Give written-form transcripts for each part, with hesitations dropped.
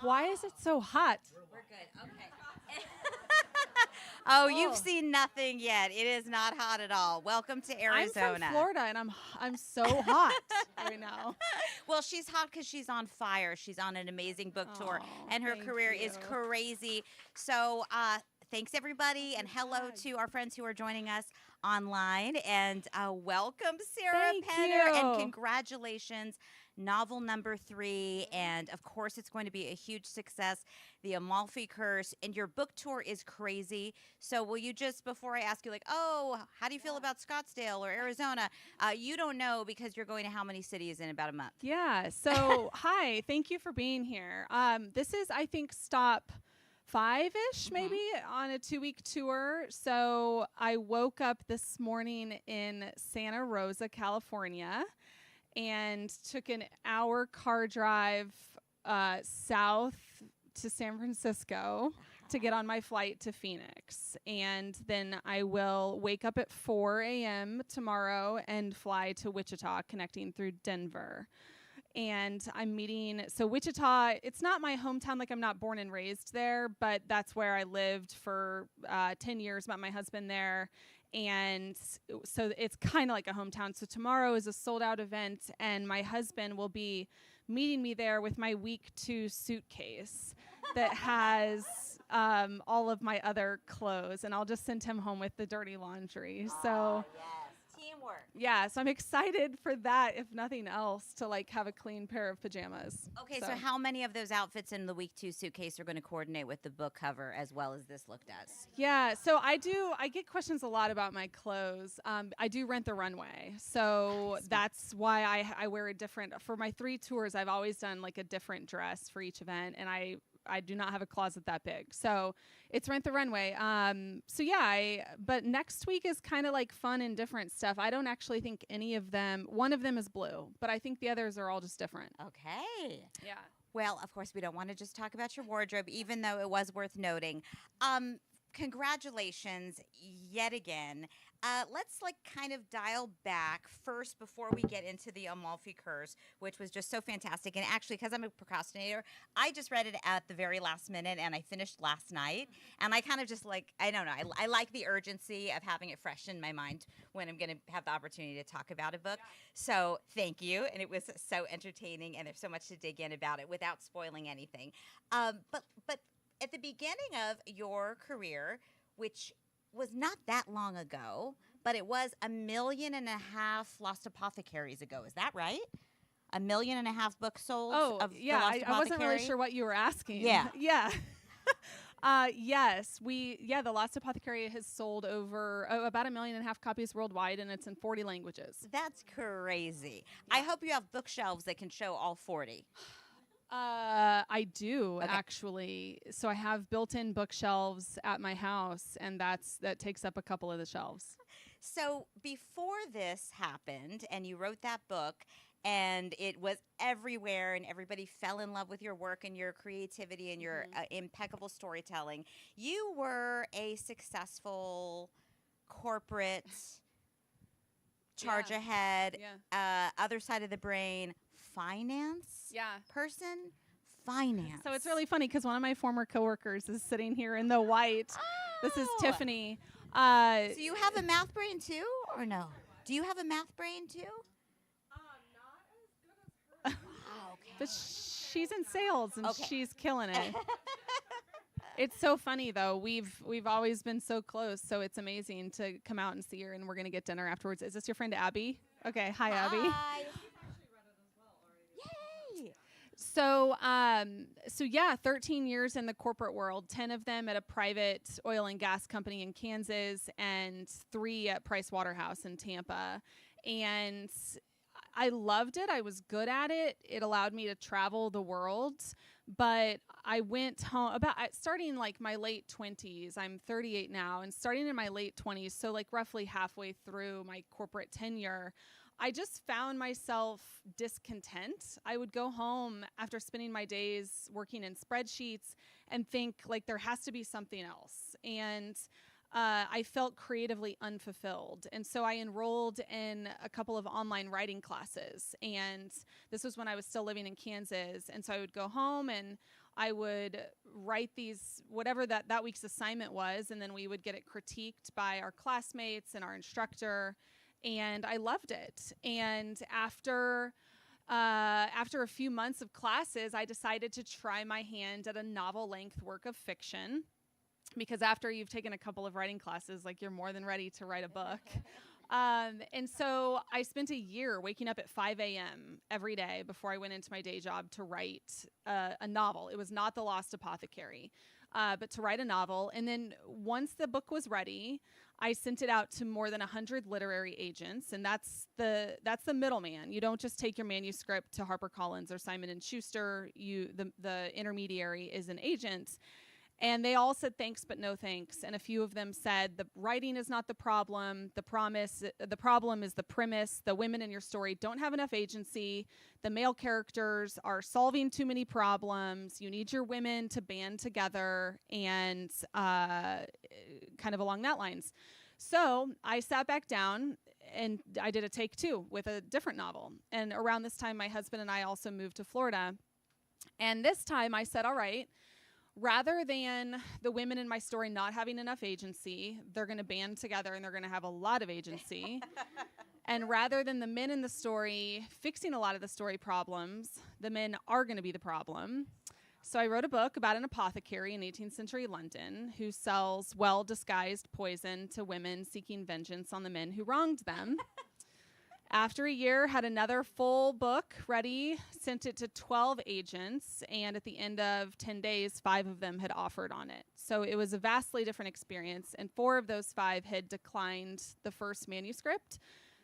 Why is it so hot? We're good. Okay. Oh, you've seen nothing yet. It is not hot at all. Welcome to Arizona. I'm from Florida, and I'm so hot right now. Well, she's hot because she's on fire. She's on an amazing book tour, and her career is crazy. So thanks, everybody, and hello to our friends who are joining us online. And welcome, Sarah Penner, and congratulations. Novel number 3, and of course it's going to be a huge success, the Amalfi Curse, and your book tour is crazy. So will you just, before I ask you like, oh, how do you feel about Scottsdale or Arizona, you don't know because you're going to how many cities in about a month? Yeah, so hi, thank you for being here. This is, I think, stop 5-ish maybe on a 2-week tour. So I woke up this morning in Santa Rosa, California, and took an hour car drive south to San Francisco to get on my flight to Phoenix. And then I will wake up at 4 a.m. tomorrow and fly to Wichita, connecting through Denver. And I'm meeting, so Wichita, it's not my hometown, like I'm not born and raised there, but that's where I lived for 10 years, met my husband there. And so it's kind of like a hometown. So tomorrow is a sold out event, and my husband will be meeting me there with my week 2 suitcase that has all of my other clothes, and I'll just send him home with the dirty laundry. So yes. Teamwork. Yeah, so I'm excited for that, if nothing else, to like have a clean pair of pajamas. Okay, so how many of those outfits in the week 2 suitcase are going to coordinate with the book cover as well as this look does? Yeah, so I get questions a lot about my clothes. I do rent the runway, so that's why I wear a different, for my 3 tours, I've always done like a different dress for each event, and I do not have a closet that big. So it's Rent the Runway. But next week is kind of like fun and different stuff. I don't actually think any of them, one of them is blue, but I think the others are all just different. Okay. Yeah. Well, of course, we don't want to just talk about your wardrobe, even though it was worth noting. Congratulations yet again. Let's like kind of dial back first before we get into the Amalfi Curse, which was just so fantastic. And actually, because I'm a procrastinator, I just read it at the very last minute, and I finished last night. And I kind of just like, I don't know, I like the urgency of having it fresh in my mind when I'm going to have the opportunity to talk about a book. Yeah. So thank you. And it was so entertaining, and there's so much to dig in about it without spoiling anything. But at the beginning of your career, which was not that long ago, but it was 1.5 million Lost Apothecaries ago. Is that right? 1.5 million books sold. Of yeah, the Lost I wasn't really sure what you were asking. Yeah, yeah. Yes, the Lost Apothecary has sold over about 1.5 million copies worldwide, and it's in 40 languages. That's crazy. Yeah. I hope you have bookshelves that can show all 40. I do, actually. So I have built-in bookshelves at my house, and that takes up a couple of the shelves. So before this happened, and you wrote that book, and it was everywhere, and everybody fell in love with your work and your creativity and your impeccable storytelling, you were a successful corporate charge ahead, other side of the brain, finance person. Finance. So it's really funny because one of my former coworkers is sitting here in the white. Oh. This is Tiffany. So you have a math brain too, or no? Do you have a math brain too? Not as good as her. Okay. But she's in sales, and she's killing it. It's so funny though. We've always been so close, so it's amazing to come out and see her, and we're gonna get dinner afterwards. Is this your friend Abby? Okay, hi Abby. Hi. So 13 years in the corporate world, 10 of them at a private oil and gas company in Kansas, and 3 at Price Waterhouse in Tampa. And I loved it. I was good at it. It allowed me to travel the world. But I went home starting like my late 20s. I'm 38 now, and starting in my late 20s, so like roughly halfway through my corporate tenure, I just found myself discontent. I would go home after spending my days working in spreadsheets and think like there has to be something else. And I felt creatively unfulfilled. And so I enrolled in a couple of online writing classes. And this was when I was still living in Kansas. And so I would go home and I would write these, whatever that week's assignment was. And then we would get it critiqued by our classmates and our instructor. And I loved it. And after a few months of classes, I decided to try my hand at a novel-length work of fiction. Because after you've taken a couple of writing classes, like, you're more than ready to write a book. And so I spent a year waking up at 5 a.m. every day before I went into my day job to write a novel. It was not The Lost Apothecary, but to write a novel. And then once the book was ready, I sent it out to more than 100 literary agents, and that's the middleman. You don't just take your manuscript to HarperCollins or Simon & Schuster. The intermediary is an agent. And they all said thanks, but no thanks. And a few of them said the writing is not the problem. The problem is the premise. The women in your story don't have enough agency. The male characters are solving too many problems. You need your women to band together, and kind of along that lines. So I sat back down and I did a take 2 with a different novel. And around this time, my husband and I also moved to Florida. And this time I said, all right, rather than the women in my story not having enough agency, they're going to band together and they're going to have a lot of agency. And rather than the men in the story fixing a lot of the story problems, the men are going to be the problem. So I wrote a book about an apothecary in 18th century London who sells well-disguised poison to women seeking vengeance on the men who wronged them. After a year, had another full book ready, sent it to 12 agents, and at the end of 10 days, 5 of them had offered on it. So it was a vastly different experience, and 4 of those 5 had declined the first manuscript.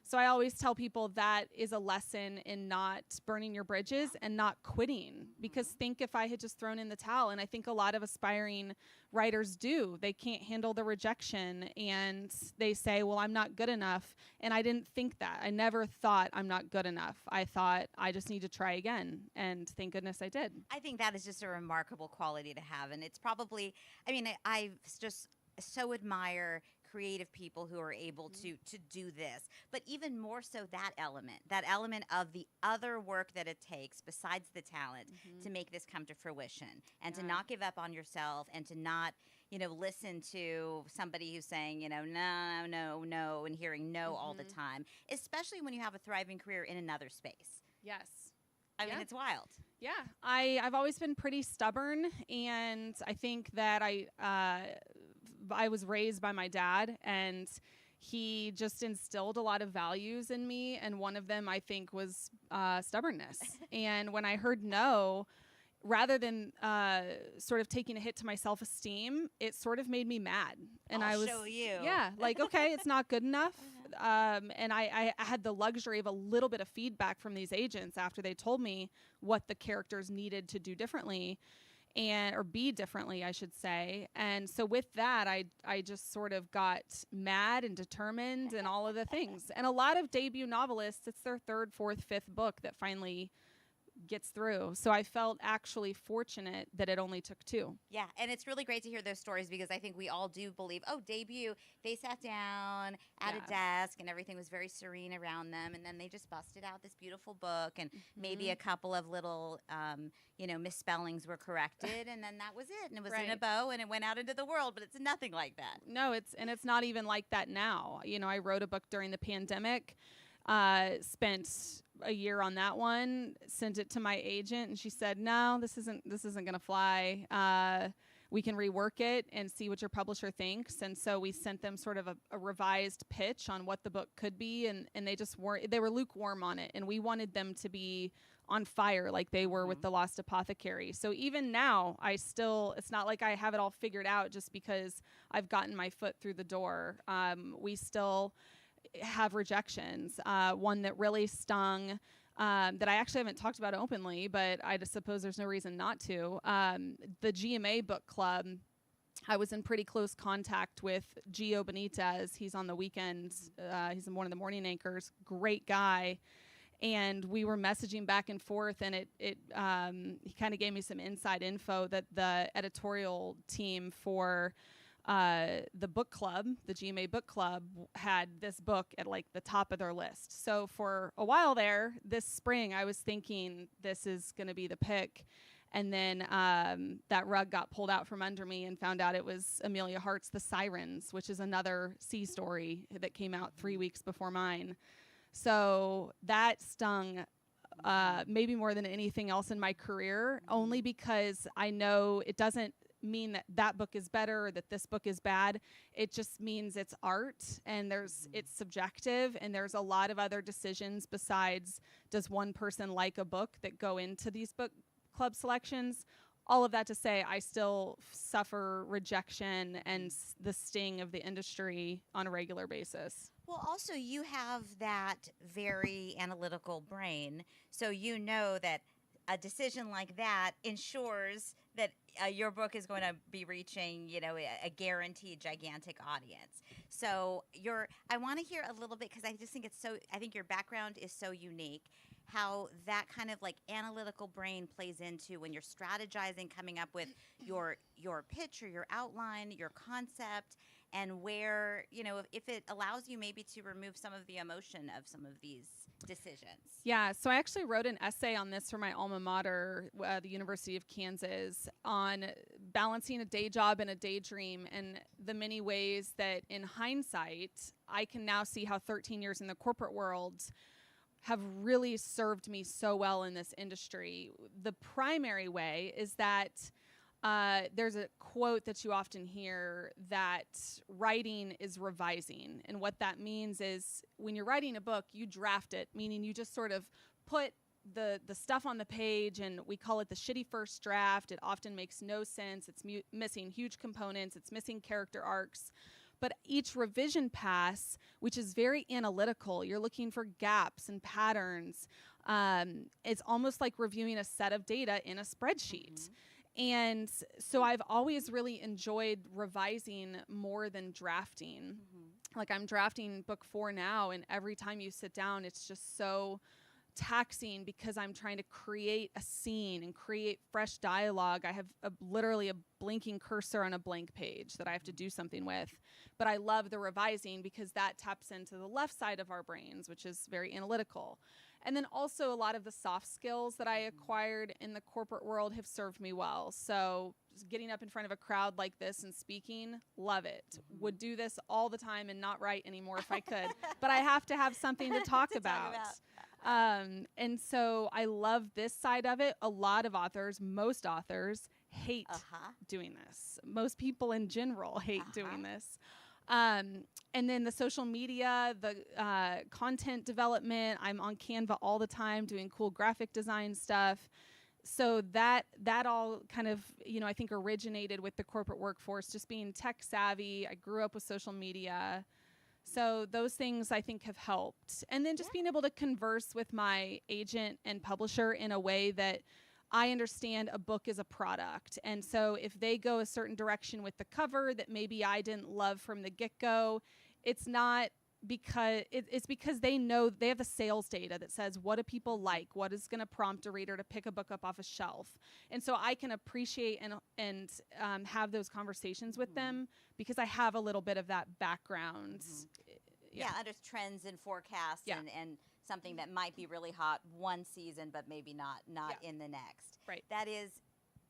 So I always tell people that is a lesson in not burning your bridges and not quitting. Because think if I had just thrown in the towel, and I think a lot of aspiring writers do. They can't handle the rejection, and they say, well, I'm not good enough. And I didn't think that. I never thought I'm not good enough. I thought I just need to try again. And thank goodness I did. I think that is just a remarkable quality to have. And it's probably, I just so admire creative people who are able to do this, but even more so that element of the other work that it takes besides the talent to make this come to fruition, and to not give up on yourself, and to not listen to somebody who's saying no and hearing no all the time, especially when you have a thriving career in another space. Yes. I mean, it's wild. Yeah, I've always been pretty stubborn, and I think that I was raised by my dad, and he just instilled a lot of values in me, and one of them, I think, was stubbornness. And when I heard no, rather than sort of taking a hit to my self-esteem, it sort of made me mad. And I'll show you. Yeah, like, okay, it's not good enough. And I had the luxury of a little bit of feedback from these agents after they told me what the characters needed to do differently, or be differently, I should say. And so with that, I just sort of got mad and determined and all of the things. And a lot of debut novelists, it's their 3rd, 4th, 5th book that finally gets through. So I felt actually fortunate that it only took 2. Yeah, and it's really great to hear those stories, because I think we all do believe, debut, they sat down at a desk and everything was very serene around them, and then they just busted out this beautiful book, and maybe a couple of little misspellings were corrected, and then that was it, and it was in a bow, and it went out into the world. But it's nothing like that. No, it's not even like that now. I wrote a book during the pandemic, spent a year on that one, sent it to my agent, and she said, no, this isn't going to fly. We can rework it and see what your publisher thinks. And so we sent them sort of a revised pitch on what the book could be, and they were lukewarm on it, and we wanted them to be on fire like they were with The Lost Apothecary. So even now, it's not like I have it all figured out just because I've gotten my foot through the door. We still have rejections. One that really stung, that I actually haven't talked about openly, but I just suppose there's no reason not to. The GMA book club, I was in pretty close contact with Gio Benitez. He's on the weekends. He's one of the morning anchors. Great guy. And we were messaging back and forth, and he kind of gave me some inside info that the editorial team for the book club, the GMA book club, had this book at like the top of their list. So for a while there, this spring, I was thinking this is going to be the pick. And then that rug got pulled out from under me and found out it was Amelia Hart's The Sirens, which is another sea story that came out 3 weeks before mine. So that stung maybe more than anything else in my career, only because I know it doesn't mean that that book is better or that this book is bad. It just means it's art, and it's subjective, and there's a lot of other decisions besides does one person like a book that go into these book club selections. All of that to say, I still suffer rejection and the sting of the industry on a regular basis. Well, also, you have that very analytical brain, so you know that a decision like that ensures that your book is going to be reaching, a guaranteed gigantic audience. So I want to hear a little bit, because I just think I think your background is so unique, how that kind of like analytical brain plays into when you're strategizing, coming up with your pitch or your outline, your concept, and where, if it allows you maybe to remove some of the emotion of some of these decisions. Yeah, so I actually wrote an essay on this for my alma mater, the University of Kansas, on balancing a day job and a daydream, and the many ways that in hindsight, I can now see how 13 years in the corporate world have really served me so well in this industry. The primary way is that there's a quote that you often hear that writing is revising. And what that means is when you're writing a book, you draft it, meaning you just sort of put the stuff on the page, and we call it the shitty first draft. It often makes no sense. It's missing huge components. It's missing character arcs. But each revision pass, which is very analytical, you're looking for gaps and patterns. It's almost like reviewing a set of data in a spreadsheet. And so I've always really enjoyed revising more than drafting. Like I'm drafting book 4 now, and every time you sit down, it's just so taxing because I'm trying to create a scene and create fresh dialogue. I have literally a blinking cursor on a blank page that I have to do something with. But I love the revising because that taps into the left side of our brains, which is very analytical. And then also a lot of the soft skills that I acquired in the corporate world have served me well. So just getting up in front of a crowd like this and speaking, love it. Would do this all the time and not write anymore if I could. But I have to have something to talk about. And so I love this side of it. A lot of authors, most authors, hate doing this. Most people in general hate doing this. And then the social media, the content development. I'm on Canva all the time doing cool graphic design stuff. So that all kind of, I think originated with the corporate workforce, just being tech savvy. I grew up with social media. So those things I think have helped. And then just being able to converse with my agent and publisher in a way that I understand a book is a product. And so if they go a certain direction with the cover that maybe I didn't love from the get-go, it's not because it's because they know they have the sales data that says what do people like, what is going to prompt a reader to pick a book up off a shelf. And so I can appreciate and have those conversations with them because I have a little bit of that background. Under trends and forecasts and something that might be really hot one season, but maybe not in the next. Right.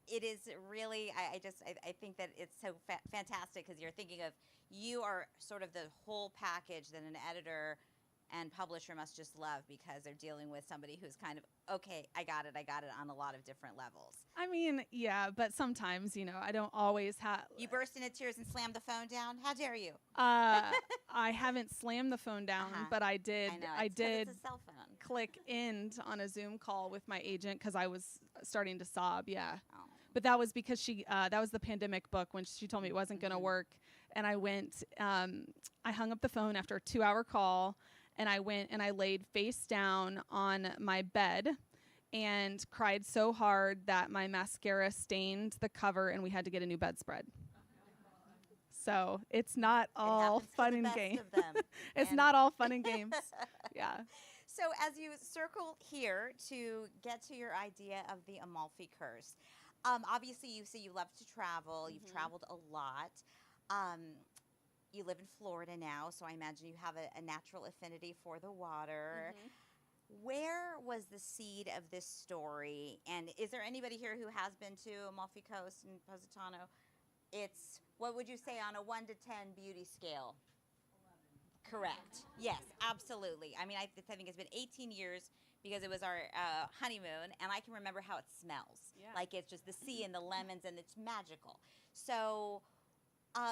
It is really, I think that it's so fantastic because you're thinking of, you are sort of the whole package that an editor and publisher must just love because they're dealing with somebody who's kind of, okay, I got it on a lot of different levels. I mean, yeah, but sometimes, I don't always have... You burst into tears and slammed the phone down? How dare you? I haven't slammed the phone down, but I did. I know, I did it's a cell phone. click end on a Zoom call with my agent because I was starting to sob, Oh. But that was because that was the pandemic book when she told me it wasn't going to work. And I went, I hung up the phone after a 2-hour call, and I went and I laid face down on my bed and cried so hard that my mascara stained the cover and we had to get a new bedspread. So it's not all fun and games. It's not all fun and games. Yeah. So as you circle here to get to your idea of the Amalfi Curse, obviously you say you love to travel. You've traveled a lot. You live in Florida now, so I imagine you have a natural affinity for the water. Where was the seed of this story? And is there anybody here who has been to Amalfi Coast and Positano? It's, what would you say on a 1 to 10 beauty scale? 11. Correct. Yes, absolutely. I mean, I think it's been 18 years because it was our honeymoon, and I can remember how it smells. Yeah. Like it's just the sea and the lemons, and it's magical. So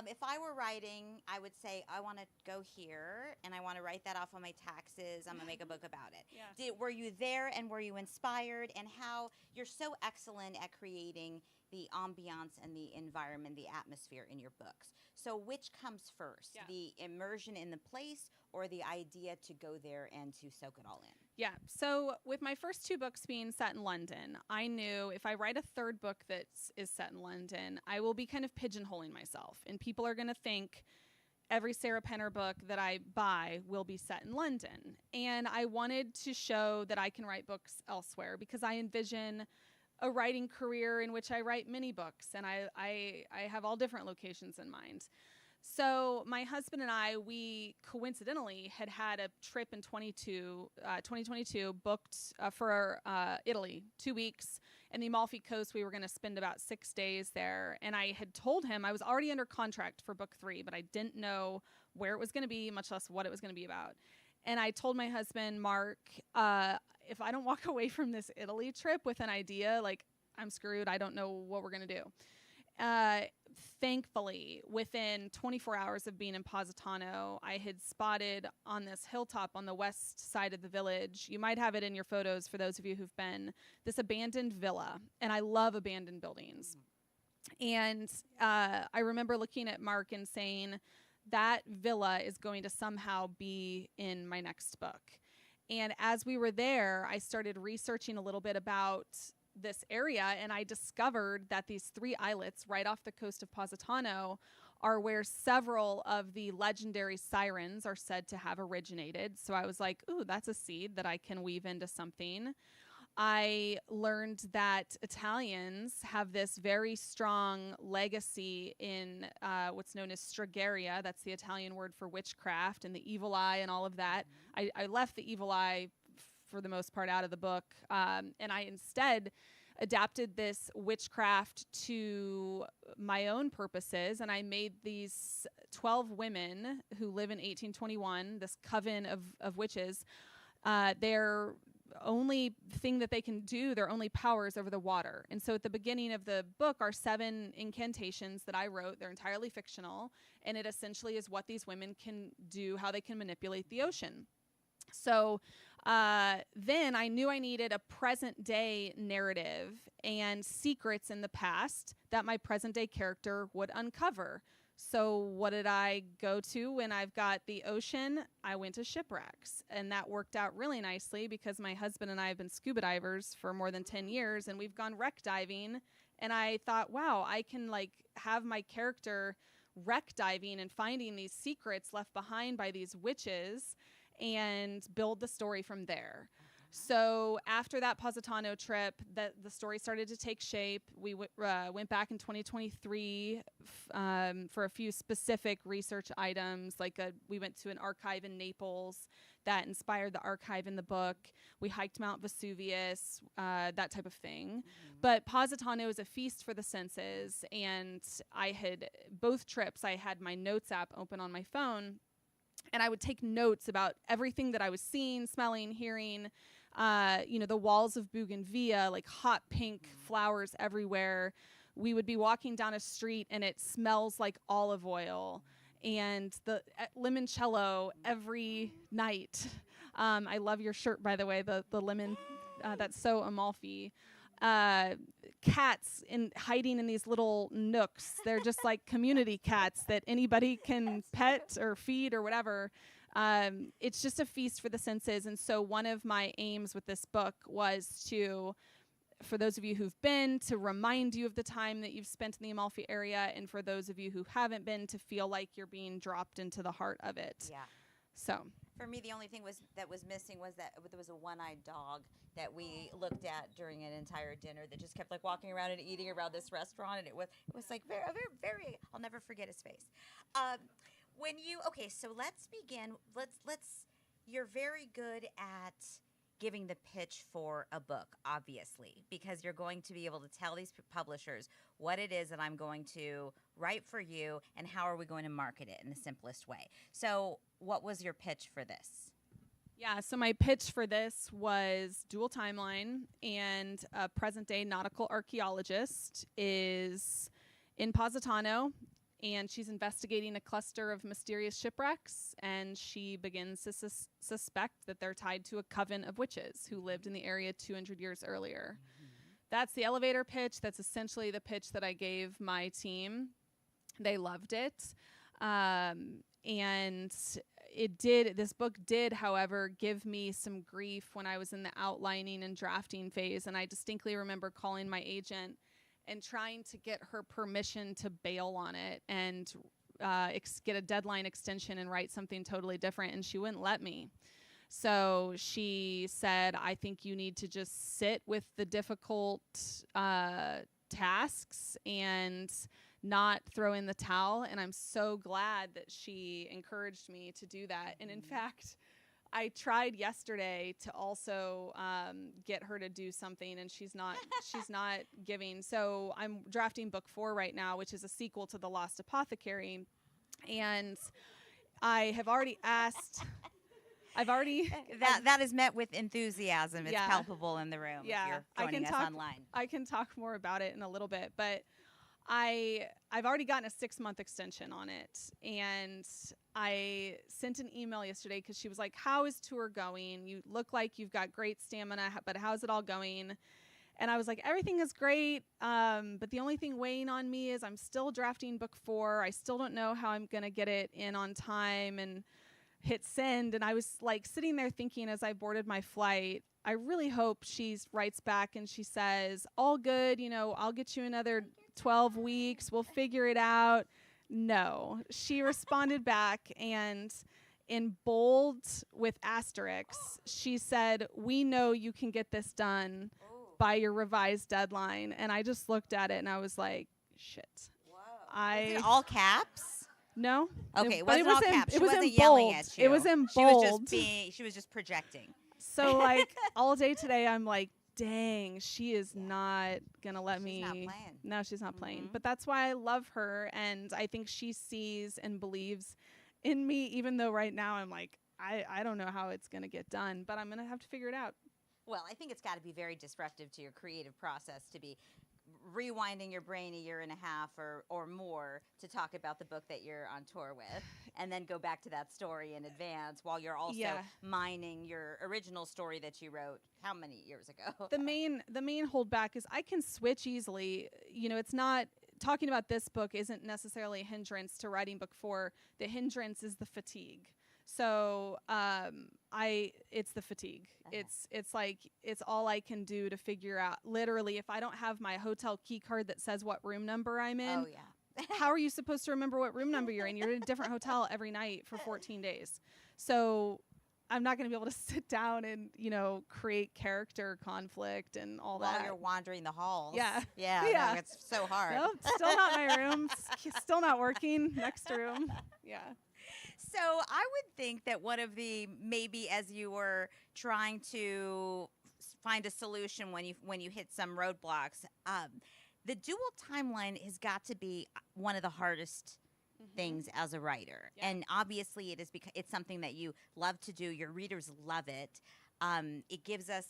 if I were writing, I would say, I want to go here, and I want to write that off on my taxes. I'm going to make a book about it. Yeah. Were you there, and were you inspired? And how you're so excellent at creating the ambiance and the environment, the atmosphere in your books. So which comes first, Yeah. the immersion in the place or the idea to go there and to soak it all in? Yeah. So with my first 2 books being set in London, I knew if I write a 3rd book that is set in London, I will be kind of pigeonholing myself. And people are going to think every Sarah Penner book that I buy will be set in London. And I wanted to show that I can write books elsewhere because I envision a writing career in which I write mini books, and I have all different locations in mind. So my husband and I, we coincidentally had a trip in 2022 booked for Italy, 2 weeks, and the Amalfi Coast. We were going to spend about 6 days there, and I had told him I was already under contract for book 3, but I didn't know where it was going to be, much less what it was going to be about. And I told my husband, Mark, if I don't walk away from this Italy trip with an idea, like, I'm screwed. I don't know what we're going to do. Thankfully, within 24 hours of being in Positano, I had spotted on this hilltop on the west side of the village, you might have it in your photos for those of you who've been, this abandoned villa. And I love abandoned buildings. And I remember looking at Mark and saying, that villa is going to somehow be in my next book. And as we were there, I started researching a little bit about this area, and I discovered that these 3 islets right off the coast of Positano are where several of the legendary sirens are said to have originated. So I was like, ooh, that's a seed that I can weave into something. I learned that Italians have this very strong legacy in what's known as stregheria. That's the Italian word for witchcraft and the evil eye and all of that. I left the evil eye for the most part out of the book, and I instead adapted this witchcraft to my own purposes, and I made these 12 women who live in 1821, this coven of witches. Their only thing that they can do, their only powers over the water. And so at the beginning of the book are 7 incantations that I wrote. They're entirely fictional, and it essentially is what these women can do, how they can manipulate the ocean. So then I knew I needed a present day narrative and secrets in the past that my present day character would uncover. So what did I go to when I've got the ocean? I went to shipwrecks, and that worked out really nicely because my husband and I have been scuba divers for more than 10 years, and we've gone wreck diving. And I thought, wow, I can like have my character wreck diving and finding these secrets left behind by these witches and build the story from there. So after that Positano trip, the story started to take shape. We went back in 2023 for a few specific research items. We went to an archive in Naples that inspired the archive in the book. We hiked Mount Vesuvius, that type of thing. But Positano is a feast for the senses, and both trips, I had my notes app open on my phone, and I would take notes about everything that I was seeing, smelling, hearing. The walls of Bougainvillea, like hot pink flowers everywhere. We would be walking down a street and it smells like olive oil, and the limoncello every night. I love your shirt, by the way, the lemon, that's so Amalfi. Cats hiding in these little nooks. They're just like community cats that anybody can pet or feed or whatever. It's just a feast for the senses. And so one of my aims with this book was to, for those of you who've been, to remind you of the time that you've spent in the Amalfi area, and for those of you who haven't been, to feel like you're being dropped into the heart of it. Yeah. So for me, the only thing that was missing was that there was a one-eyed dog that we looked at during an entire dinner that just kept like walking around and eating around this restaurant, and it was like very very. I'll never forget his face. So let's begin. Let's. You're very good at giving the pitch for a book, obviously, because you're going to be able to tell these publishers what it is that I'm going to write for you and how are we going to market it in the simplest way. So what was your pitch for this? yeah, so my pitch for this was dual timeline, and a present-day nautical archaeologist is in Positano, and she's investigating a cluster of mysterious shipwrecks, and she begins to suspect that they're tied to a coven of witches who lived in the area 200 years earlier. That's the elevator pitch. That's essentially the pitch that I gave my team. They loved it. And this book did, however, give me some grief when I was in the outlining and drafting phase. And I distinctly remember calling my agent and trying to get her permission to bail on it and get a deadline extension and write something totally different. And she wouldn't let me. So she said, I think you need to just sit with the difficult tasks and not throw in the towel. And I'm so glad that she encouraged me to do that. And in fact, I tried yesterday to also get her to do something, and she's not giving. So I'm drafting book 4 right now, which is a sequel to The Lost Apothecary. And I have already asked. That is met with enthusiasm. It's palpable in the room. Yeah, if you're joining us online. I can talk more about it in a little bit, but I've already gotten a 6-month extension on it, and I sent an email yesterday because she was like, "How is tour going? You look like you've got great stamina, but how's it all going?" And I was like, "Everything is great, but the only thing weighing on me is I'm still drafting book 4. I still don't know how I'm gonna get it in on time and hit send." And I was like sitting there thinking as I boarded my flight, I really hope she writes back and she says, "All good, I'll get you another 12 weeks. We'll figure it out." No, she responded back, and in bold with asterisks, she said, "We know you can get this done by your revised deadline." And I just looked at it and I was like, shit. Whoa. Was it all caps? No. Okay, it wasn't all caps. She wasn't in yelling bold. at you. It was in bold. She was just projecting. So like all day today, I'm like, dang, she is not going to let me. She's not playing. No, she's not playing. But that's why I love her. And I think she sees and believes in me, even though right now I'm like, I don't know how it's going to get done, but I'm going to have to figure it out. Well, I think it's got to be very disruptive to your creative process to be rewinding your brain a year and a half or more to talk about the book that you're on tour with, and then go back to that story in advance while you're also mining your original story that you wrote how many years ago? The main holdback is I can switch easily. It's not talking about this book isn't necessarily a hindrance to writing book 4. The hindrance is the fatigue. So it's the fatigue. It's like it's all I can do to figure out. Literally, if I don't have my hotel key card that says what room number I'm in, how are you supposed to remember what room number you're in? You're in a different hotel every night for 14 days. So I'm not going to be able to sit down and create character conflict and all that while you're wandering the halls. Yeah. No, it's so hard. Nope, still not my room. Still not working. Next room. Yeah. So I would think that one of the, maybe as you were trying to find a solution when you hit some roadblocks, the dual timeline has got to be one of the hardest things as a writer. Yeah. And obviously it is because it's something that you love to do. Your readers love it. It gives us,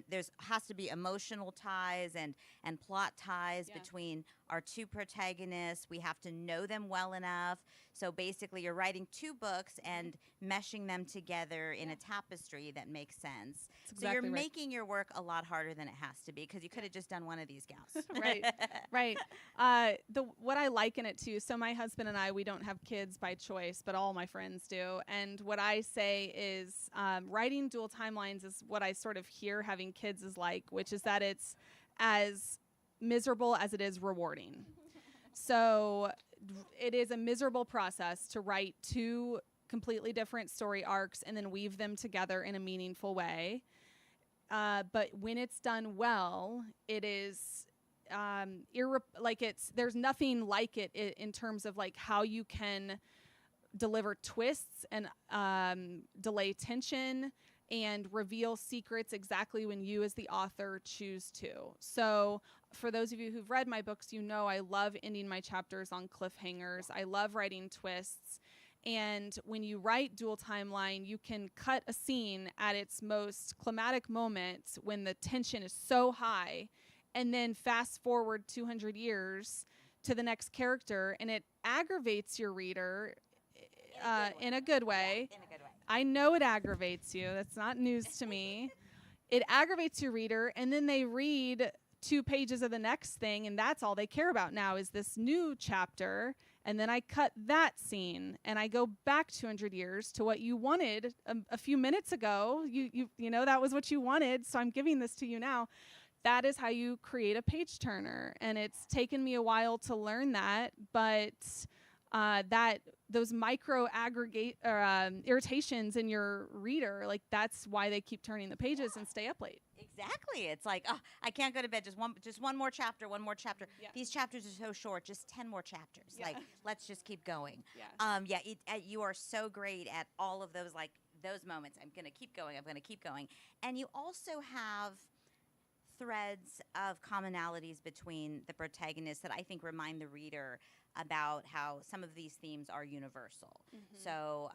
there's has to be emotional ties and plot ties between our two protagonists. We have to know them well enough. So basically you're writing 2 books and meshing them together in a tapestry that makes sense. Exactly so you're right. making your work a lot harder than it has to be because you could have just done one of these gals. Right. What I liken it to, so my husband and I, we don't have kids by choice, but all my friends do. And what I say is writing dual timelines is what I sort of hear having kids is like, which is that it's as miserable as it is rewarding. So it is a miserable process to write 2 completely different story arcs and then weave them together in a meaningful way. But when it's done well, it is there's nothing like it in terms of like how you can deliver twists and delay tension and reveal secrets exactly when you as the author choose to. So for those of you who've read my books, you know I love ending my chapters on cliffhangers. I love writing twists. And when you write dual timeline, you can cut a scene at its most climatic moment when the tension is so high, and then fast forward 200 years to the next character, and it aggravates your reader in a good way. Yeah, in a good way. I know it aggravates you. That's not news to me. It aggravates your reader, and then they read 2 pages of the next thing, and that's all they care about now is this new chapter. And then I cut that scene, and I go back 200 years to what you wanted a few minutes ago. You know that was what you wanted, so I'm giving this to you now. That is how you create a page turner, and it's taken me a while to learn that, but those micro aggregate irritations in your reader, like that's why they keep turning the pages and stay up late. Exactly. It's like, oh, I can't go to bed. Just one more chapter. Yeah. These chapters are so short. Just 10 more chapters. Yeah. Like, let's just keep going. Yeah. You are so great at all of those, like those moments. I'm going to keep going. I'm going to keep going. And you also have threads of commonalities between the protagonists that I think remind the reader about how some of these themes are universal. Mm-hmm. So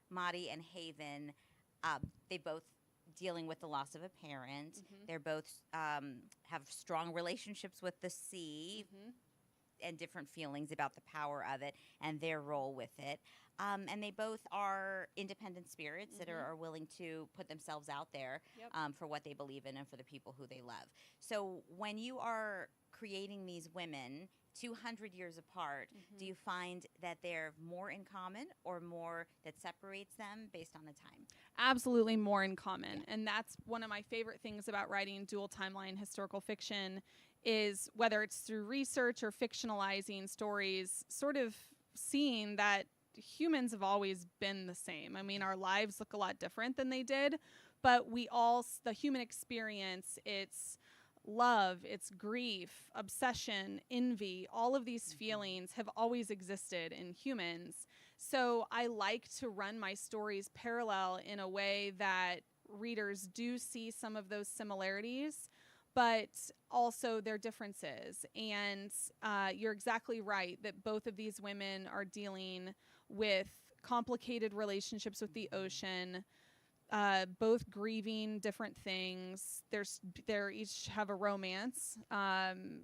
Maddie and Haven, they both dealing with the loss of a parent. Mm-hmm. They're both have strong relationships with the sea and different feelings about the power of it and their role with it. And they both are independent spirits that are willing to put themselves out there for what they believe in and for the people who they love. So when you are creating these women 200 years apart, do you find that they're more in common or more that separates them based on the time? Absolutely more in common. And that's one of my favorite things about writing dual timeline historical fiction is whether it's through research or fictionalizing stories, sort of seeing that humans have always been the same. I mean, our lives look a lot different than they did, but the human experience, it's love, it's grief, obsession, envy, all of these feelings have always existed in humans. So I like to run my stories parallel in a way that readers do see some of those similarities, but also their differences. And you're exactly right that both of these women are dealing with complicated relationships with the ocean, both grieving different things. They each have a romance.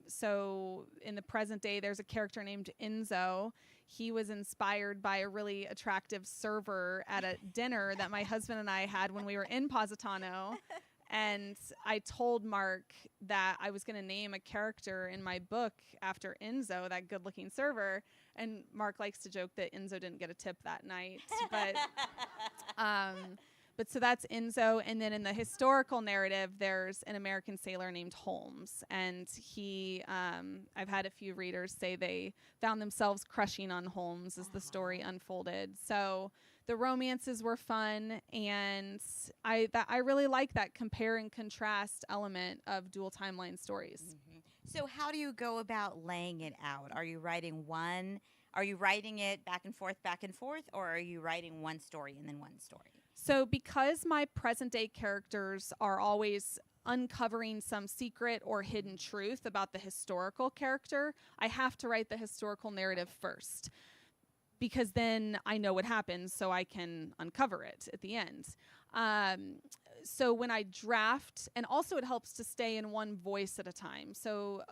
So in the present day, there's a character named Enzo. He was inspired by a really attractive server at a dinner that my husband and I had when we were in Positano. And I told Mark that I was going to name a character in my book after Enzo, that good-looking server. And Mark likes to joke that Enzo didn't get a tip that night. But so that's Enzo. And then in the historical narrative, there's an American sailor named Holmes. And I've had a few readers say they found themselves crushing on Holmes as the story unfolded. So the romances were fun. And I really like that compare and contrast element of dual timeline stories. Mm-hmm. So how do you go about laying it out? Are you writing it back and forth, or are you writing one story and then one story? So because my present day characters are always uncovering some secret or hidden truth about the historical character, I have to write the historical narrative first, because then I know what happens so I can uncover it at the end. So when I draft, and also it helps to stay in one voice at a time. So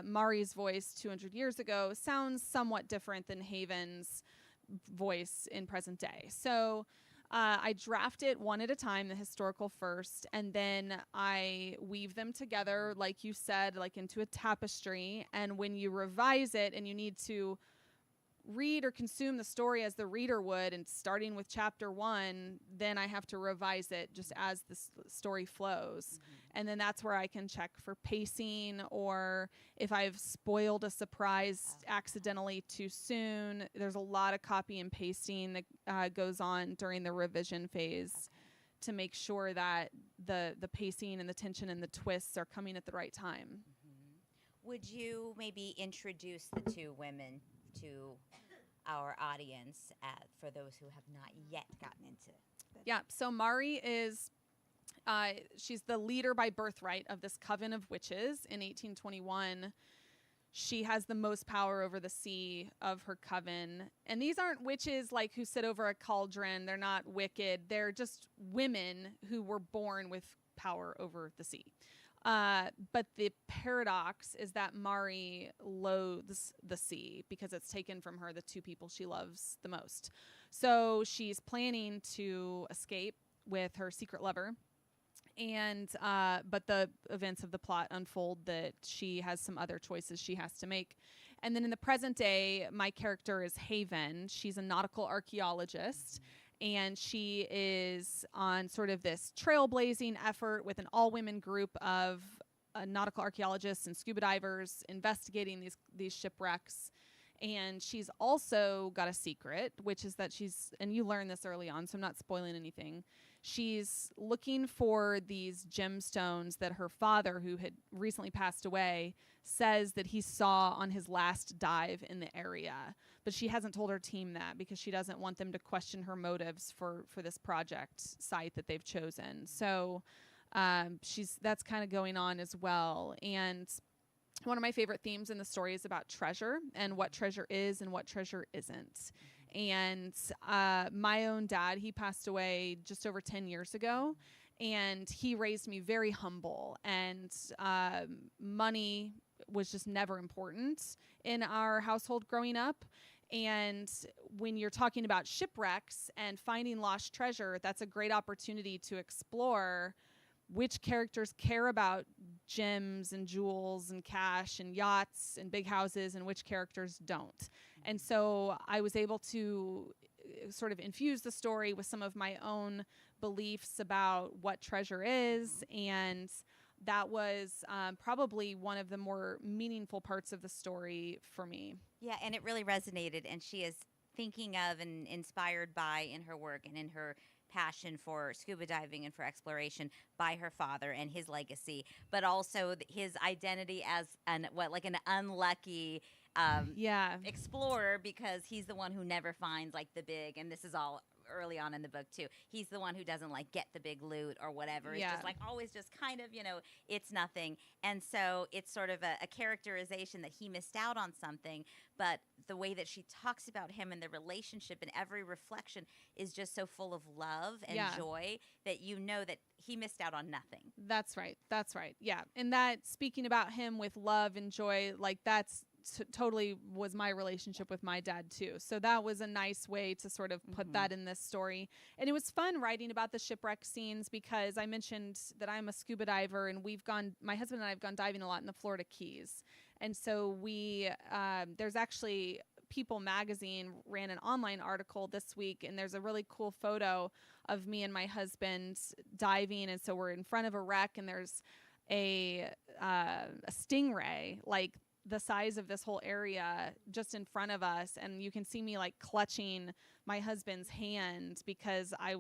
Mari's voice 200 years ago sounds somewhat different than Haven's voice in present day. So I draft it one at a time, the historical first, and then I weave them together, like you said, like into a tapestry. And when you revise it and you need to read or consume the story as the reader would, and starting with chapter 1, then I have to revise it just as the story flows. And then that's where I can check for pacing, or if I've spoiled a surprise accidentally too soon. There's a lot of copy and pasting that goes on during the revision phase to make sure that the pacing and the tension and the twists are coming at the right time. Would you maybe introduce the two women to our audience for those who have not yet gotten into it? Yeah, so Mari is, she's the leader by birthright of this coven of witches in 1821. She has the most power over the sea of her coven. And these aren't witches like who sit over a cauldron. They're not wicked. They're just women who were born with power over the sea. But the paradox is that Mari loathes the sea because it's taken from her the two people she loves the most. So she's planning to escape with her secret lover. And but the events of the plot unfold that she has some other choices she has to make. And then in the present day, my character is Haven. She's a nautical archaeologist. And she is on sort of this trailblazing effort with an all-women group of nautical archaeologists and scuba divers investigating these shipwrecks. And she's also got a secret, which is that and you learn this early on, so I'm not spoiling anything. She's looking for these gemstones that her father, who had recently passed away, says that he saw on his last dive in the area. But she hasn't told her team that because she doesn't want them to question her motives for this project site that they've chosen. So that's kind of going on as well. And one of my favorite themes in the story is about treasure and what treasure is and what treasure isn't. And my own dad, he passed away just over 10 years ago, and he raised me very humble, and money was just never important in our household growing up. And when you're talking about shipwrecks and finding lost treasure, that's a great opportunity to explore which characters care about gems and jewels and cash and yachts and big houses and which characters don't. And so I was able to sort of infuse the story with some of my own beliefs about what treasure is. And that was probably one of the more meaningful parts of the story for me. Yeah, and it really resonated. And she is thinking of and inspired by in her work and in her passion for scuba diving and for exploration by her father and his legacy, but also his identity as an unlucky explorer, because he's the one who never finds like the big, and this is all early on in the book too, he's the one who doesn't like get the big loot or whatever. It's just like always just kind of, it's nothing. And so it's sort of a characterization that he missed out on something, but the way that she talks about him and the relationship and every reflection is just so full of love and joy that you know that he missed out on nothing. That's right. Yeah. And that, speaking about him with love and joy, like that's totally was my relationship with my dad too. So that was a nice way to sort of put that in this story. And it was fun writing about the shipwreck scenes because I mentioned that I'm a scuba diver, and my husband and I have gone diving a lot in the Florida Keys. And so there's actually People magazine ran an online article this week, and there's a really cool photo of me and my husband diving. And so we're in front of a wreck, and there's a stingray, like the size of this whole area, just in front of us, and you can see me like clutching my husband's hand because I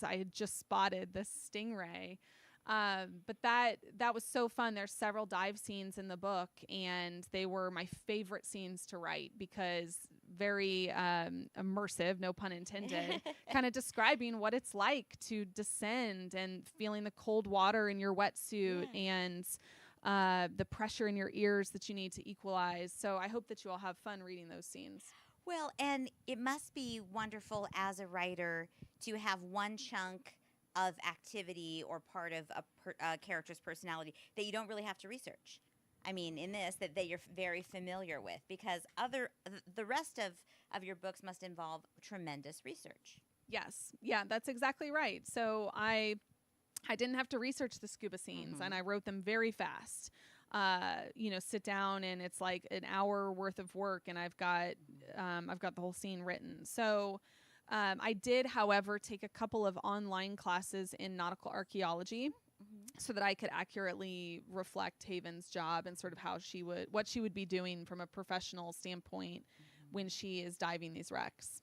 had just spotted this stingray. But that was so fun. There's several dive scenes in the book, and they were my favorite scenes to write because very immersive, no pun intended, kind of describing what it's like to descend and feeling the cold water in your wetsuit and the pressure in your ears that you need to equalize. So I hope that you all have fun reading those scenes. Well, and it must be wonderful as a writer to have one chunk of activity or part of a character's personality that you don't really have to research. I mean, in this, that you're very familiar with, because the rest of your books must involve tremendous research. Yes. Yeah, that's exactly right. So I didn't have to research the scuba scenes, and I wrote them very fast. sit down and it's like an hour worth of work and I've got the whole scene written. So I did, however, take a couple of online classes in nautical archaeology so that I could accurately reflect Haven's job and sort of what she would be doing from a professional standpoint when she is diving these wrecks.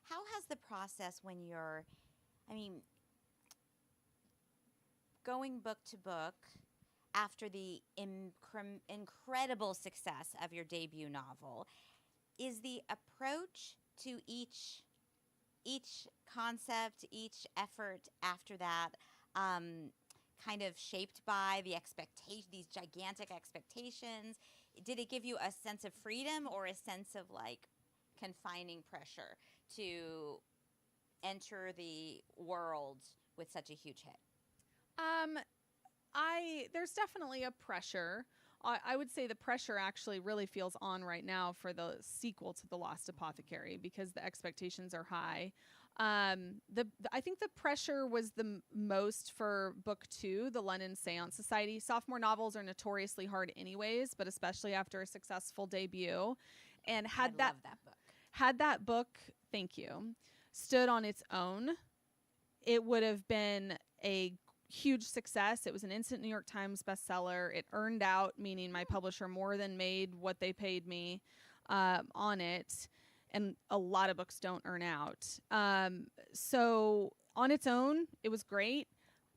How has the process when you're, going book to book after the incredible success of your debut novel, is the approach to each concept, each effort after that, kind of shaped by these gigantic expectations? Did it give you a sense of freedom or a sense of like confining pressure to enter the world with such a huge hit? There's definitely a pressure. I would say the pressure actually really feels on right now for the sequel to The Lost Apothecary because the expectations are high. I think the pressure was the most for book 2, The London Seance Society. Sophomore novels are notoriously hard anyways, but especially after a successful debut. And love that book. Had that book, thank you, stood on its own, it would have been a huge success. It was an instant New York Times bestseller. It earned out, meaning my publisher more than made what they paid me on it. And a lot of books don't earn out. So on its own, it was great.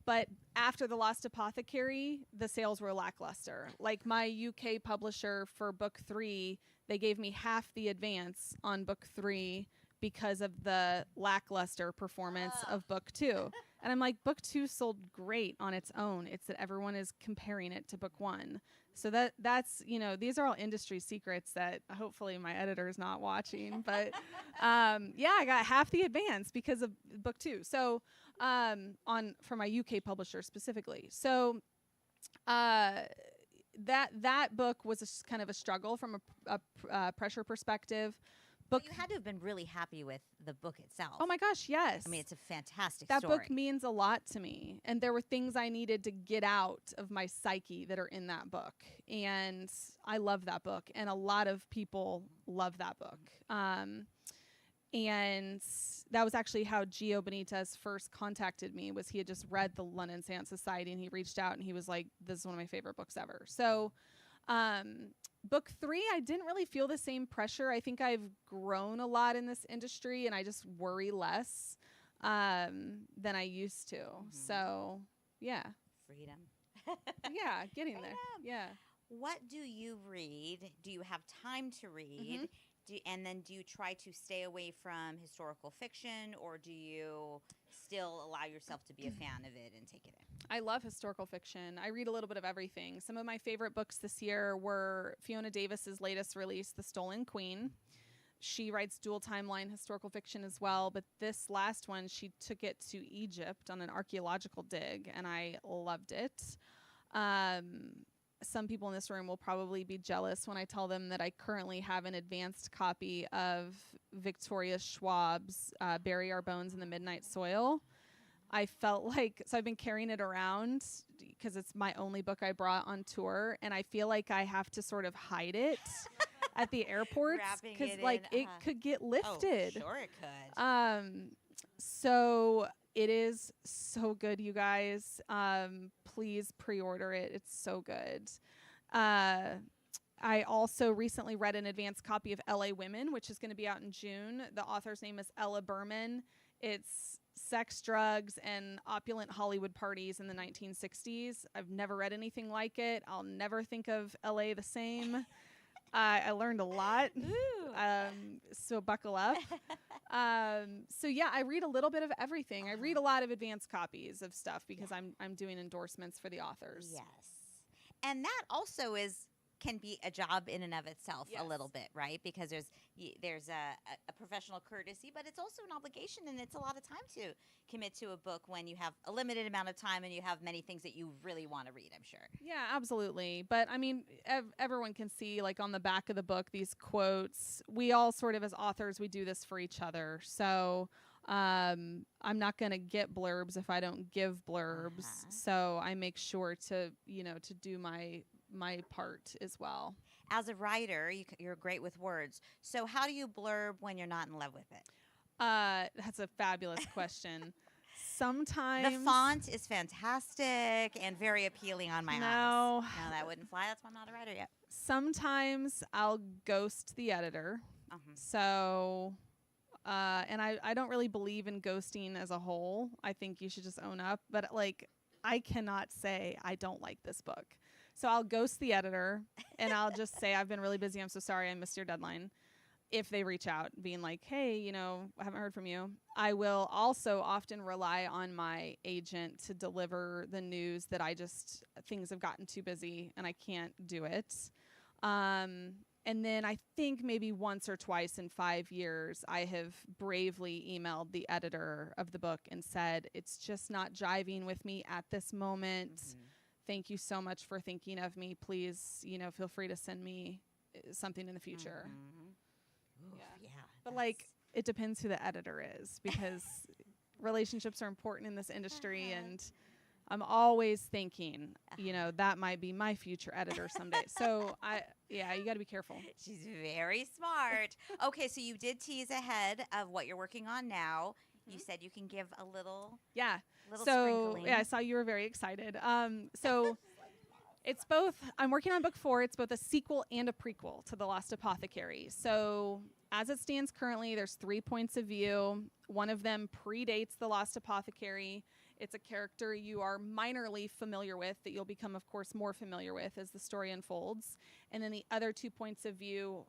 But after The Lost Apothecary, the sales were lackluster. Like my UK publisher for book 3, they gave me half the advance on book 3 because of the lackluster performance of book 2. And I'm like, book 2 sold great on its own. It's that everyone is comparing it to book 1. So that's, these are all industry secrets that hopefully my editor is not watching. But I got half the advance because of book 2. So for my UK publisher specifically. So that book was kind of a struggle from a pressure perspective. But you had to have been really happy with the book itself. Oh my gosh, yes. It's a fantastic story. That book means a lot to me. And there were things I needed to get out of my psyche that are in that book. And I love that book. And a lot of people love that book. And that was actually how Gio Benitez first contacted me, was he had just read The London Seance Society and he reached out and he was like, this is one of my favorite books ever. So book 3, I didn't really feel the same pressure. I think I've grown a lot in this industry and I just worry less than I used to. So, yeah. Freedom. Yeah, getting there. Yeah. What do you read? Do you have time to read? And then do you try to stay away from historical fiction, or do you still allow yourself to be a fan of it and take it in? I love historical fiction. I read a little bit of everything. Some of my favorite books this year were Fiona Davis's latest release, The Stolen Queen. She writes dual timeline historical fiction as well, but this last one, she took it to Egypt on an archaeological dig, and I loved it. Some people in this room will probably be jealous when I tell them that I currently have an advanced copy of Victoria Schwab's Bury Our Bones in the Midnight Soil. I felt like, so I've been carrying it around because it's my only book I brought on tour, and I feel like I have to sort of hide it at the airports because it could get lifted. Oh, sure it could. So it is so good, you guys. Please pre-order it. It's so good. I also recently read an advanced copy of L.A. Women, which is going to be out in June. The author's name is Ella Berman. It's sex, drugs, and opulent Hollywood parties in the 1960s. I've never read anything like it. I'll never think of L.A. the same. I learned a lot, so buckle up. So yeah, I read a little bit of everything. I read a lot of advanced copies of stuff because I'm doing endorsements for the authors. Yes, and that also can be a job in and of itself a little bit, right? Because there's a professional courtesy, but it's also an obligation, and it's a lot of time to commit to a book when you have a limited amount of time and you have many things that you really want to read, I'm sure. Yeah, absolutely. But I mean, everyone can see, like, on the back of the book, these quotes. We all sort of, as authors, we do this for each other. So I'm not going to get blurbs if I don't give blurbs. So I make sure to, to do my part as well. As a writer, you're great with words. So how do you blurb when you're not in love with it? That's a fabulous question. Sometimes the font is fantastic and very appealing on my eyes. No, that wouldn't fly. That's why I'm not a writer yet. Sometimes I'll ghost the editor. So, and I don't really believe in ghosting as a whole. I think you should just own up. But like, I cannot say I don't like this book. So I'll ghost the editor and I'll just say, I've been really busy. I'm so sorry. I missed your deadline. If they reach out being like, hey, I haven't heard from you. I will also often rely on my agent to deliver the news that things have gotten too busy and I can't do it. And then I think maybe once or twice in 5 years, I have bravely emailed the editor of the book and said, it's just not jiving with me at this moment. Thank you so much for thinking of me. Please, feel free to send me something in the future. Yeah. But like, it depends who the editor is, because relationships are important in this industry. And I'm always thinking, that might be my future editor someday. So you got to be careful. She's very smart. Okay. So you did tease ahead of what you're working on now. You said you can give a little. Yeah. Sprinkling. I saw you were very excited. So it's both. I'm working on book 4. It's both a sequel and a prequel to The Lost Apothecary. So as it stands currently, there's 3 points of view. One of them predates The Lost Apothecary. It's a character you are minorly familiar with that you'll become, of course, more familiar with as the story unfolds. And then the other 2 points of view,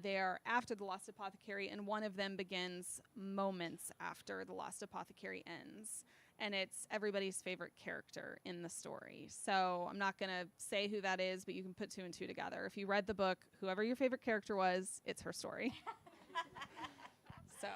they are after The Lost Apothecary, and one of them begins moments after The Lost Apothecary ends. And it's everybody's favorite character in the story. So I'm not going to say who that is, but you can put 2 and 2 together. If you read the book, whoever your favorite character was, it's her story. So.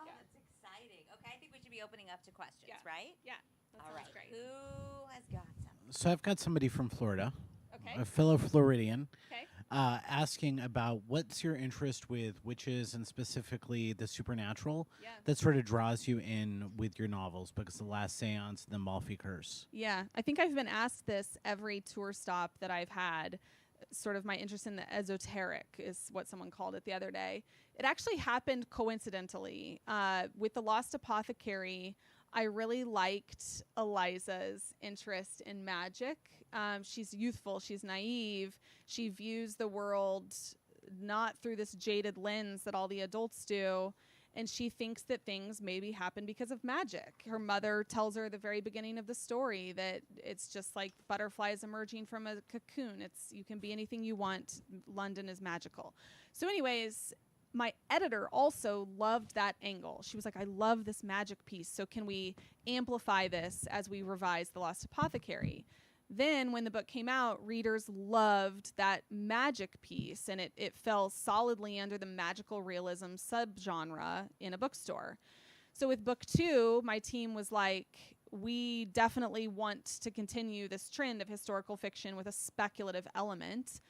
That's exciting. Okay, I think we should be opening up to questions, right? Yeah. All right. Great. Who has got some? So I've got somebody from Florida, Okay. a fellow Floridian, Okay. asking about what's your interest with witches and specifically the supernatural Yeah. that sort of draws you in with your novels, because The Last Seance, The Amalfi Curse. Yeah, I think I've been asked this every tour stop that I've had. Sort of my interest in the esoteric is what someone called it the other day. It actually happened coincidentally. With The Lost Apothecary, I really liked Eliza's interest in magic. She's youthful, she's naive, she views the world not through this jaded lens that all the adults do, and she thinks that things maybe happen because of magic. Her mother tells her at the very beginning of the story that it's just like butterflies emerging from a cocoon. You can be anything you want. London is magical. So anyways, my editor also loved that angle. She was like, I love this magic piece. So can we amplify this as we revise The Lost Apothecary? Then when the book came out, readers loved that magic piece, and it fell solidly under the magical realism subgenre in a bookstore. So with book 2, my team was like, we definitely want to continue this trend of historical fiction with a speculative element.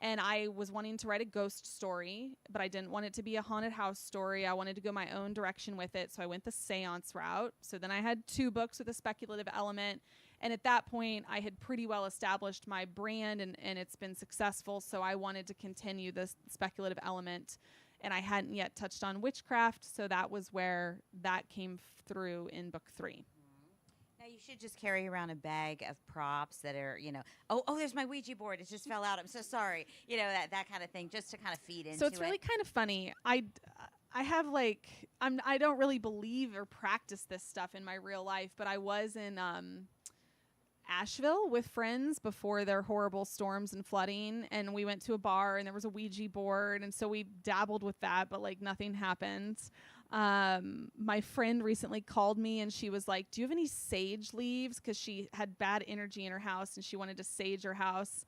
And I was wanting to write a ghost story, but I didn't want it to be a haunted house story. I wanted to go my own direction with it, so I went the seance route. So then I had 2 books with a speculative element. And at that point, I had pretty well established my brand, and it's been successful. So I wanted to continue this speculative element. And I hadn't yet touched on witchcraft, so that was where that came through in book 3. Now, you should just carry around a bag of props that are, oh, there's my Ouija board. It just fell out. I'm so sorry. That kind of thing, just to kind of feed into it. So it's really kind of funny. I have I don't really believe or practice this stuff in my real life, but I was in Asheville with friends before their horrible storms and flooding, and we went to a bar and there was a Ouija board, and so we dabbled with that, but nothing happened. My friend recently called me and she was like, do you have any sage leaves? Because she had bad energy in her house and she wanted to sage her house.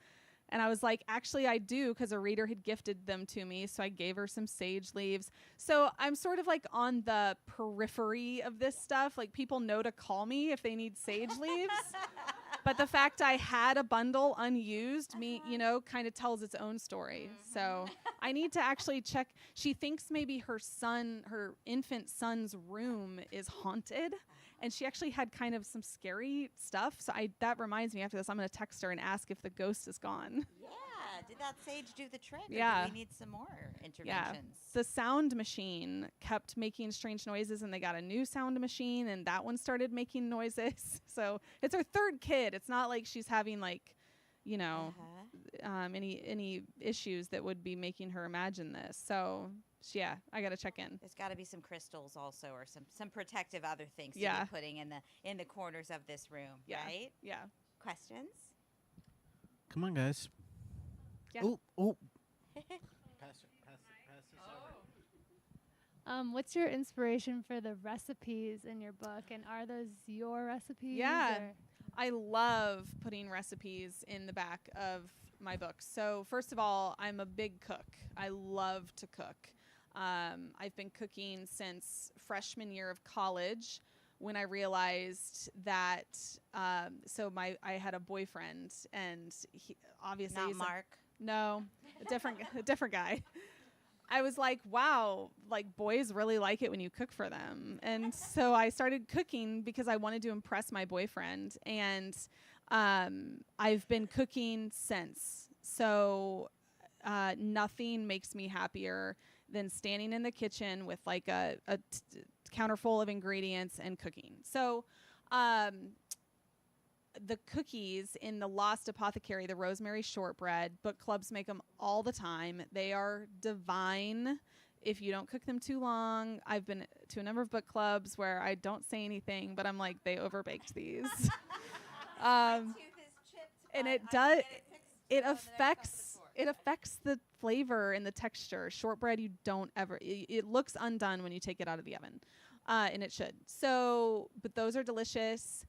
And I was like, actually, I do, because a reader had gifted them to me. So I gave her some sage leaves. So I'm sort of on the periphery of this stuff. People know to call me if they need sage leaves. But the fact I had a bundle unused, kind of tells its own story. So I need to actually check. She thinks maybe her infant son's room is haunted. And she actually had kind of some scary stuff. So that reminds me, after this, I'm going to text her and ask if the ghost is gone. Yeah. Did that sage do the trick? Yeah. Or do we need some more interventions? Yeah. The sound machine kept making strange noises, and they got a new sound machine, and that one started making noises. So it's her third kid. It's not like she's having any issues that would be making her imagine this. So yeah, I got to check in. There's got to be some crystals also, or some protective other things to be putting in the corners of this room, right? Yeah. Questions? Come on, guys. Yeah. Oh. Pass this over. What's your inspiration for the recipes in your book, and are those your recipes? Yeah. or- I love putting recipes in the back of my books. So first of all, I'm a big cook. I love to cook. I've been cooking since freshman year of college, when I realized that. I had a boyfriend, and he obviously Not Mark. No, a different guy. I was like, wow, like boys really like it when you cook for them. And so I started cooking because I wanted to impress my boyfriend. And I've been cooking since. So nothing makes me happier than standing in the kitchen with like a counter full of ingredients and cooking. So the cookies in the Lost Apothecary, the rosemary shortbread, book clubs make them all the time. They are divine if you don't cook them too long. I've been to a number of book clubs where I don't say anything, but I'm like, they overbaked these. And it affects the flavor and the texture. Shortbread, you don't ever, it looks undone when you take it out of the oven, and it should. So, but those are delicious.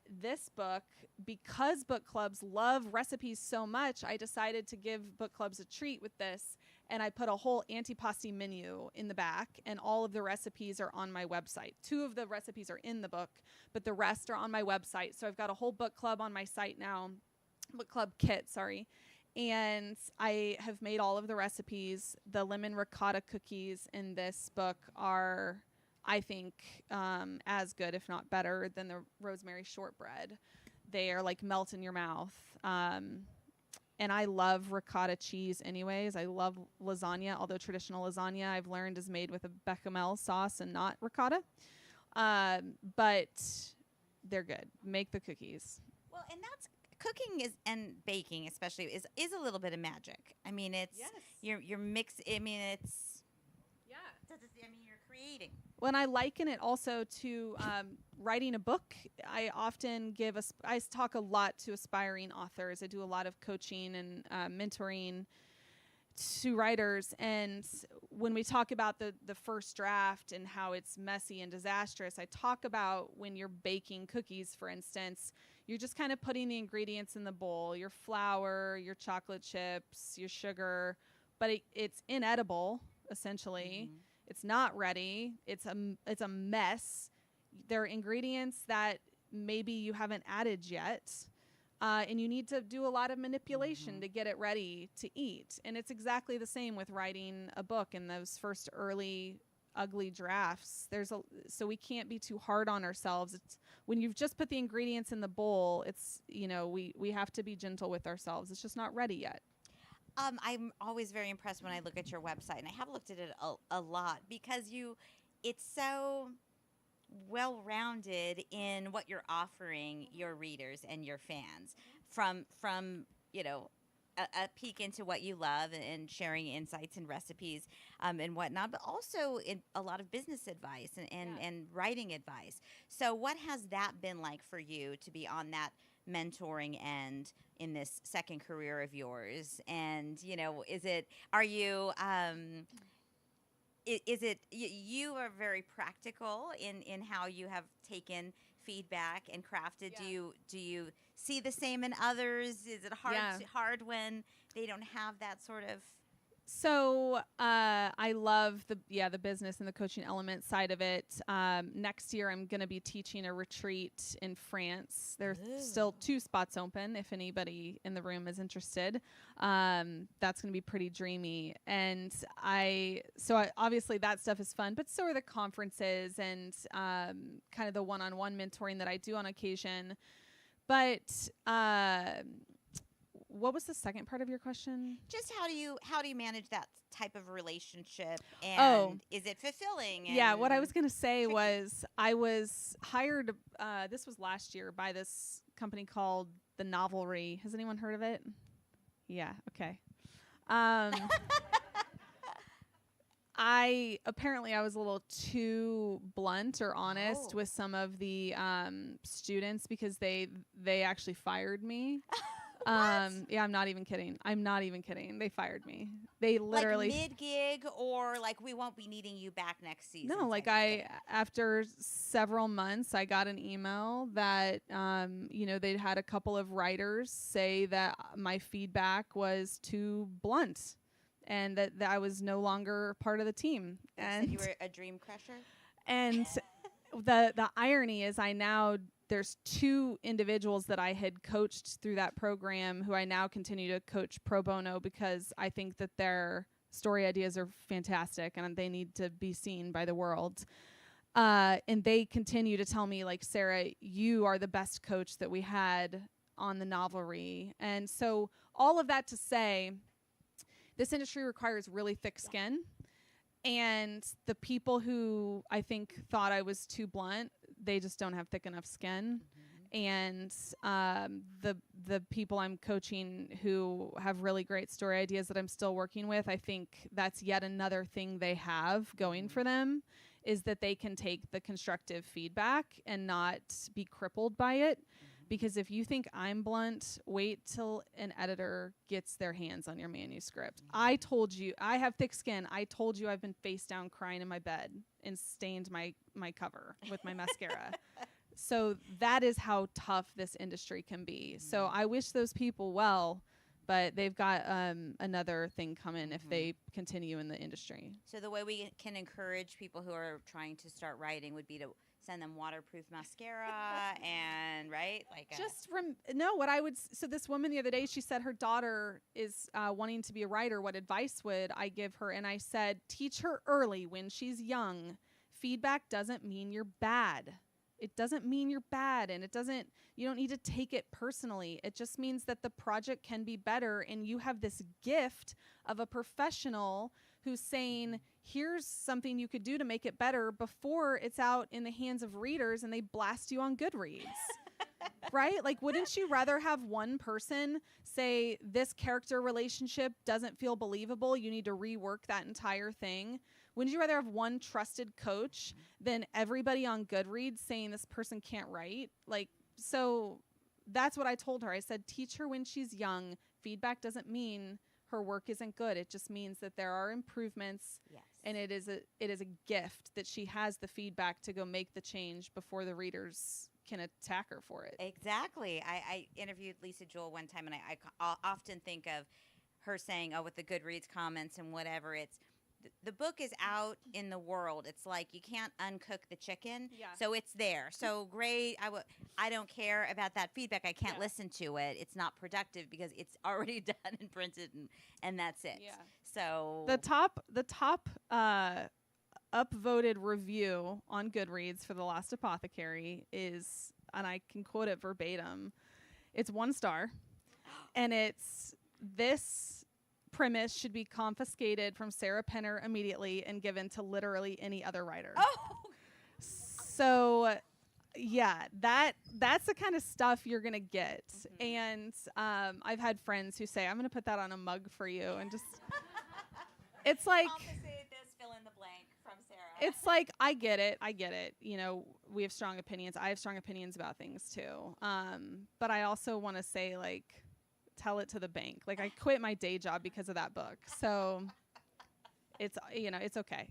This book, because book clubs love recipes so much, I decided to give book clubs a treat with this, and I put a whole antipasti menu in the back, and all of the recipes are on my website. 2 of the recipes are in the book, but the rest are on my website. So I've got a whole book club on my site now, book club kit, sorry. And I have made all of the recipes. The lemon ricotta cookies in this book are, I think, as good, if not better, than the rosemary shortbread. They are like melt in your mouth. And I love ricotta cheese anyways. I love lasagna, although traditional lasagna I've learned is made with a bechamel sauce and not ricotta. But they're good. Make the cookies. Well, and that's cooking and baking especially is a little bit of magic. I mean, it's you're mixing. I mean, it's you're creating. When I liken it also to writing a book, I often I talk a lot to aspiring authors. I do a lot of coaching and mentoring to writers. And when we talk about the first draft and how it's messy and disastrous, I talk about when you're baking cookies, for instance, you're just kind of putting the ingredients in the bowl, your flour, your chocolate chips, your sugar, but it's inedible, essentially. Mm-hmm. It's not ready. It's a mess. There are ingredients that maybe you haven't added yet, and you need to do a lot of manipulation to get it ready to eat. And it's exactly the same with writing a book in those first early ugly drafts. So we can't be too hard on ourselves. It's when you've just put the ingredients in the bowl, it's, we have to be gentle with ourselves. It's just not ready yet. I'm always very impressed when I look at your website, and I have looked at it a lot because it's so well-rounded in what you're offering your readers and your fans from a peek into what you love and sharing insights and recipes and whatnot, but also in a lot of business advice and writing advice. So what has that been like for you to be on that mentoring end in this second career of yours? And you are very practical in how you have taken feedback and crafted. Do you see the same in others? Is it hard when they don't have that sort of So I love the business and the coaching element side of it. Next year, I'm going to be teaching a retreat in France. There's still 2 spots open if anybody in the room is interested. That's going to be pretty dreamy. And obviously that stuff is fun, but so are the conferences and kind of the one-on-one mentoring that I do on occasion. But what was the second part of your question? Just how do you manage that type of relationship, and is it fulfilling? Yeah, what I was going to say was I was hired, this was last year, by this company called The Novelry. Has anyone heard of it? Yeah, okay. I was a little too blunt or honest with some of the students because they actually fired me. Yeah, I'm not even kidding. They fired me. They literally, like mid-gig, or like, we won't be needing you back next season. No, like after several months, I got an email that, they'd had a couple of writers say that my feedback was too blunt and that I was no longer part of the team. And you were a dream crusher? And the irony is there's 2 individuals that I had coached through that program who I now continue to coach pro bono because I think that their story ideas are fantastic and they need to be seen by the world. And they continue to tell me, like, Sarah, you are the best coach that we had on the Novelry. And so all of that to say, this industry requires really thick skin. And the people who I think thought I was too blunt, they just don't have thick enough skin. And the people I'm coaching who have really great story ideas that I'm still working with, I think that's yet another thing they have going for them, is that they can take the constructive feedback and not be crippled by it. Because if you think I'm blunt, wait till an editor gets their hands on your manuscript. I told you, I have thick skin. I told you I've been face down crying in my bed and stained my cover with my mascara. So that is how tough this industry can be. So I wish those people well, but they've got another thing coming if they continue in the industry. So the way we can encourage people who are trying to start writing would be to send them waterproof mascara and so this woman the other day, she said her daughter is wanting to be a writer. What advice would I give her? And I said, teach her early when she's young. Feedback doesn't mean you're bad. It doesn't mean you're bad, and you don't need to take it personally. It just means that the project can be better, and you have this gift of a professional who's saying, here's something you could do to make it better before it's out in the hands of readers and they blast you on Goodreads. Right? Like, wouldn't you rather have one person say this character relationship doesn't feel believable, you need to rework that entire thing? Wouldn't you rather have one trusted coach than everybody on Goodreads saying this person can't write? Like, so that's what I told her. I said, teach her when she's young. Feedback doesn't mean her work isn't good. It just means that there are improvements. Yes. And it is a gift that she has the feedback to go make the change before the readers can attack her for it. Exactly. I interviewed Lisa Jewell one time, and I often think of her saying, with the Goodreads comments and whatever, the book is out in the world. It's like you can't uncook the chicken, so it's there. So great. I don't care about that feedback. I can't listen to it. It's not productive because it's already done and printed, and that's it. Yeah. So the top upvoted review on Goodreads for The Lost Apothecary is, and I can quote it verbatim, it's 1 star, and it's this premise should be confiscated from Sarah Penner immediately and given to literally any other writer. So yeah, that's the kind of stuff you're gonna get. And I've had friends who say, I'm gonna put that on a mug for you, and just it's like, compensate this, fill in the blank from Sarah. It's like, I get it. You know, we have strong opinions. I have strong opinions about things too. But I also want to say, like, tell it to the bank. Like, I quit my day job because of that book. So it's, it's okay.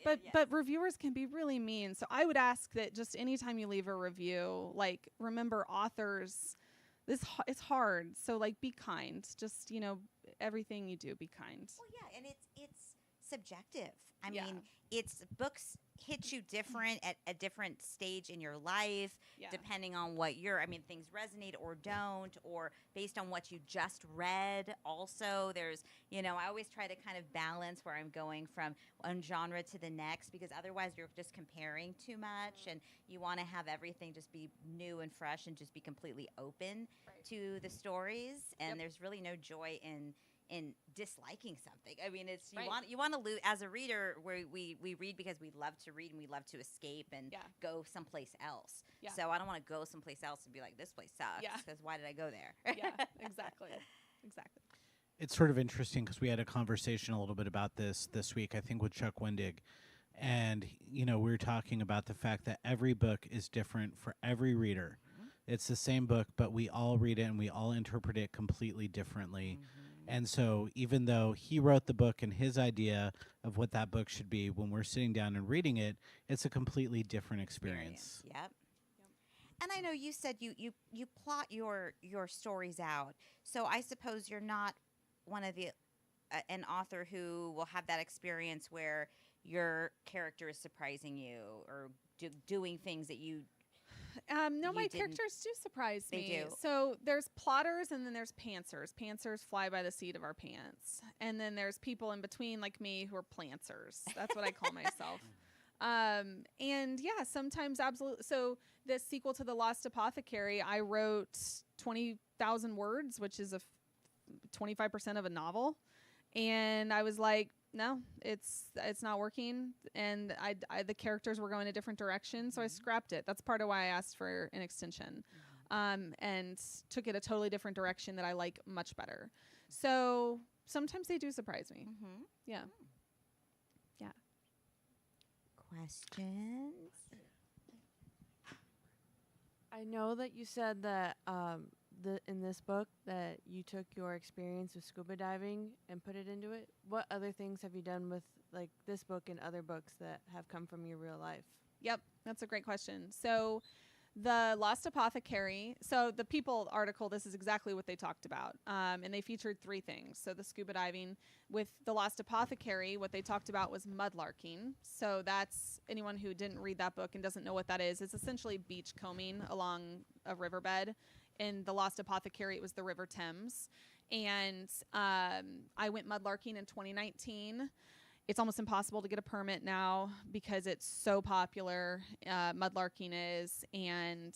But reviewers can be really mean. So I would ask that just anytime you leave a review, like, remember, authors, it's hard. So, like, be kind. Just, everything you do, be kind. Well, yeah, and it's subjective. I Yeah. mean, it's books hit you different at a different stage in your life, Yeah. depending on what things resonate or don't, or based on what you just read. Also, there's, I always try to kind of balance where I'm going from one genre to the next, because otherwise you're just comparing too much, and you want to have everything just be new and fresh and just be completely open Right. to the stories. And Yep. there's really no joy in disliking something. I mean, it's Right. you want to lose as a reader. Where we read because we love to read and we love to escape and Yeah. go someplace else. Yeah. So I don't want to go someplace else and be like, this place sucks. Yeah. Because why did I go there? Yeah, exactly. Exactly. It's sort of interesting because we had a conversation a little bit about this week, I think, with Chuck Wendig. And, we were talking about the fact that every book is different for every reader. It's the same book, but we all read it and we all interpret it completely differently. And so even though he wrote the book and his idea of what that book should be, when we're sitting down and reading it, it's a completely different experience. Yep. And I know you said you plot your stories out. So I suppose you're not one of the an author who will have that experience where your character is surprising you or doing things that you No, my You didn't- characters do surprise They me. do. So there's plotters and then there's pantsers. Pantsers fly by the seat of our pants. And then there's people in between like me who are plantsers. That's what I call myself. And yeah, sometimes absolutely. So this sequel to The Lost Apothecary, I wrote 20,000 words, which is 25% of a novel. And I was like, no, it's not working, and the characters were going a different direction, so I scrapped it. That's part of why I asked for an extension, and took it a totally different direction that I like much better. So sometimes they do surprise me. Mm-hmm. Yeah. Questions? I know that you said that in this book that you took your experience with scuba diving and put it into it. What other things have you done with like this book and other books that have come from your real life? Yep, that's a great question. So the Lost Apothecary, so the People article, this is exactly what they talked about. And they featured 3 things. So the scuba diving. With the Lost Apothecary, what they talked about was mudlarking. So that's, anyone who didn't read that book and doesn't know what that is, it's essentially beach combing along a riverbed. In the Lost Apothecary, it was the River Thames. And I went mudlarking in 2019. It's almost impossible to get a permit now because it's so popular. Mudlarking is, and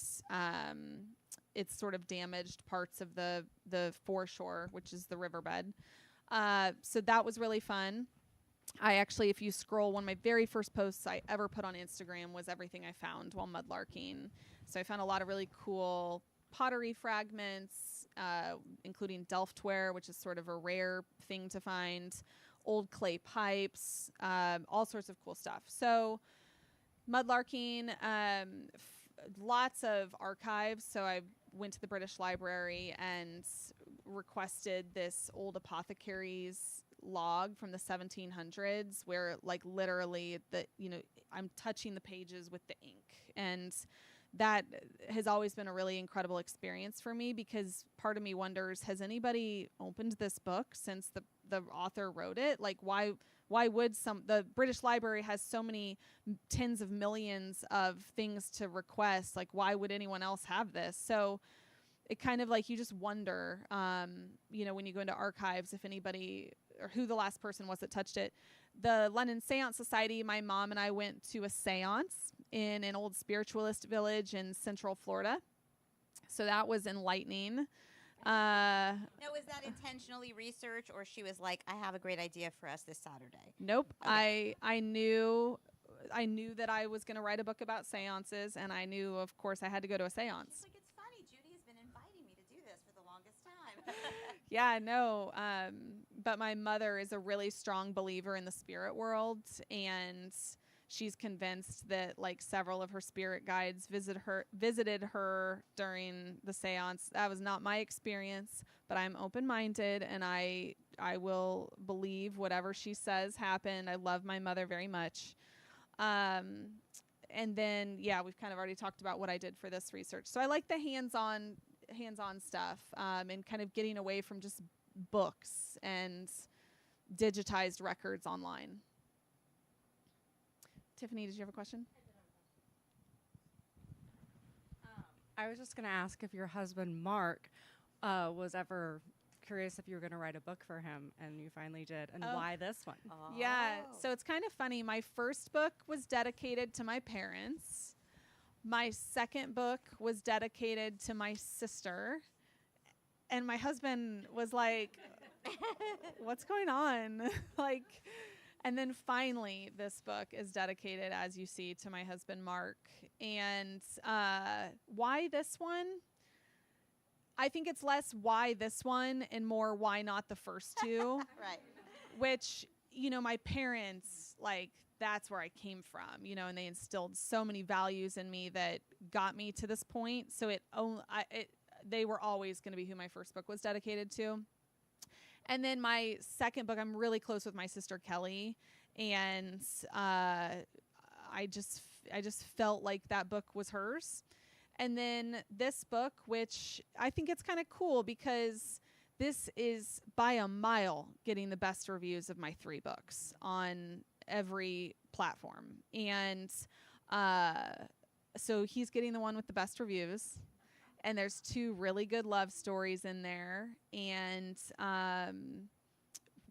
it's sort of damaged parts of the foreshore, which is the riverbed. So that was really fun. I actually, if you scroll, one of my very first posts I ever put on Instagram was everything I found while mudlarking. So I found a lot of really cool pottery fragments, including Delftware, which is sort of a rare thing to find, old clay pipes, all sorts of cool stuff. So mudlarking, lots of archives. So I went to the British Library and requested this old apothecary's log from the 1700s where like literally I'm touching the pages with the ink, and that has always been a really incredible experience for me, because part of me wonders, has anybody opened this book since the author wrote it? Like why would the British Library has so many tens of millions of things to request, like why would anyone else have this? So it kind of like, you just wonder, when you go into archives, if anybody or who the last person was that touched it. The London Seance Society, my mom and I went to a seance in an old spiritualist village in Central Florida. So that was enlightening. Now, is that intentionally researched, or she was like, I have a great idea for us this Saturday? Nope. Okay. I knew that I was going to write a book about seances, and I knew, of course, I had to go to a seance. She's like, it's funny, Judy has been inviting me to do this for the longest time. Yeah, no. But my mother is a really strong believer in the spirit world, and she's convinced that like several of her spirit guides visited her during the seance. That was not my experience, but I'm open-minded, and I will believe whatever she says happened. I love my mother very much. And then, yeah, we've kind of already talked about what I did for this research. So I like the hands-on stuff, and kind of getting away from just books and digitized records online. Tiffany, did you have a question? I was just going to ask if your husband, Mark, was ever curious if you were going to write a book for him, and you finally did, and why this one? Yeah, so it's kind of funny. My first book was dedicated to my parents. My second book was dedicated to my sister. And my husband was like, what's going on? And then finally, this book is dedicated, as you see, to my husband, Mark. And why this one? I think it's less why this one and more why not the first two. Right. Which, my parents, that's where I came from, and they instilled so many values in me that got me to this point. So they were always going to be who my first book was dedicated to. And then my second book, I'm really close with my sister Kelly, and I just felt like that book was hers. And then this book, which I think it's kind of cool because this is by a mile getting the best reviews of my 3 books on every platform. And so he's getting the one with the best reviews. And there's 2 really good love stories in there. And,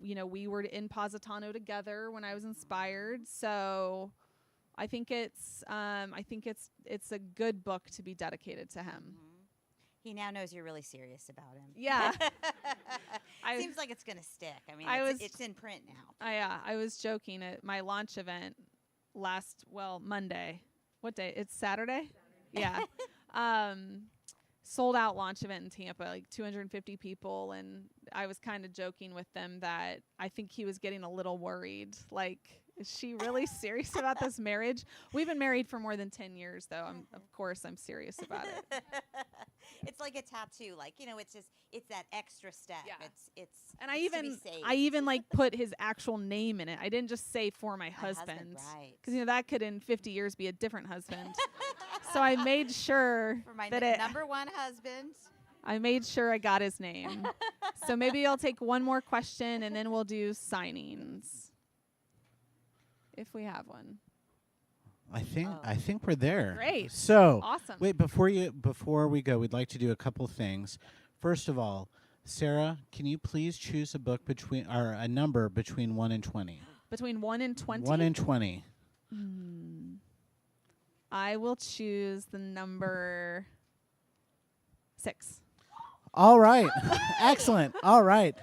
we were in Positano together when I was inspired. So I think it's a good book to be dedicated to him. Mm-hmm. He now knows you're really serious about him. Yeah. Seems like it's going to stick. I mean, it's in print now. I was joking at my launch event Monday. What day? It's Saturday? Yeah. Sold out launch event in Tampa, 250 people. And I was kind of joking with them that I think he was getting a little worried. Is she really serious about this marriage? We've been married for more than 10 years, though. Of course, I'm serious about it. It's like a tattoo. It's that extra step. Yeah. It's And it's I even put his actual name in it. I didn't just say for my husband. Right. Because, that could in 50 years be a different husband. So I made sure For my that number one husband. I made sure I got his name. So maybe I'll take one more question and then we'll do signings. If we have one. I think we're there. Great. So Awesome. wait, before we go, we'd like to do a couple things. First of all, Sarah, can you please choose a number between 1 and 20? Between 1 and 20? 1 and 20. I will choose the number 6. All right. Excellent. All right.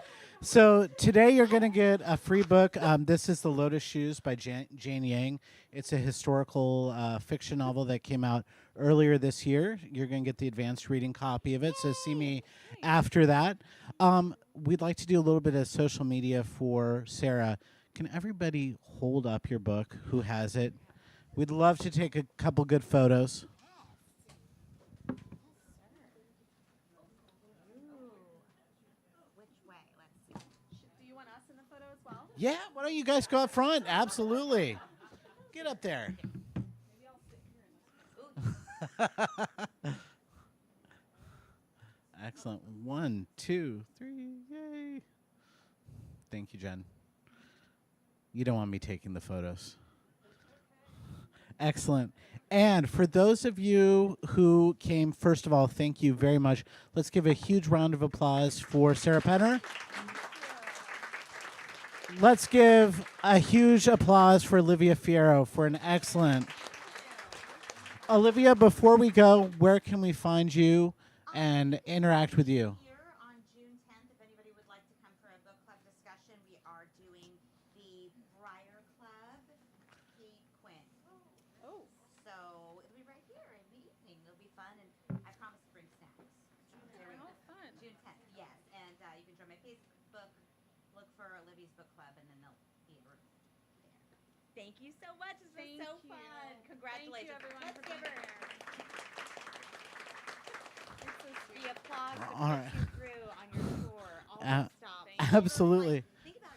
So today you're going to get a free book. This is The Lotus Shoes by Jane Yang. It's a historical fiction novel that came out earlier this year. You're going to get the advanced reading copy of it, so see me after that. We'd like to do a little bit of social media for Sarah. Can everybody hold up your book who has it? We'd love to take a couple good photos. Yeah, why don't you guys go up front? Absolutely. Get up there. Excellent. 1, 2, 3, yay. Thank you, Jen. You don't want me taking the photos. Excellent. And for those of you who came, first of all, thank you very much. Let's give a huge round of applause for Sarah Penner. Let's give a huge applause for Olivia Fierro for an excellent. Olivia, before we go, where can we find you and interact with you? Here on June 10th, if anybody would like to come for a book club discussion, we are doing the Briar Club, Kate Quinn. Oh. So it'll be right here in the evening. It'll be fun, and I promise to bring snacks. Fun. June 10th, yes. And you can join my Facebook, look for Olivia's book club, and then they'll be able to there. Thank you so much. This was so fun. Congratulations. Thank you, everyone, Let's for give being her here. the applause that All puts right. you through on your tour. All Uh, stop. Absolutely.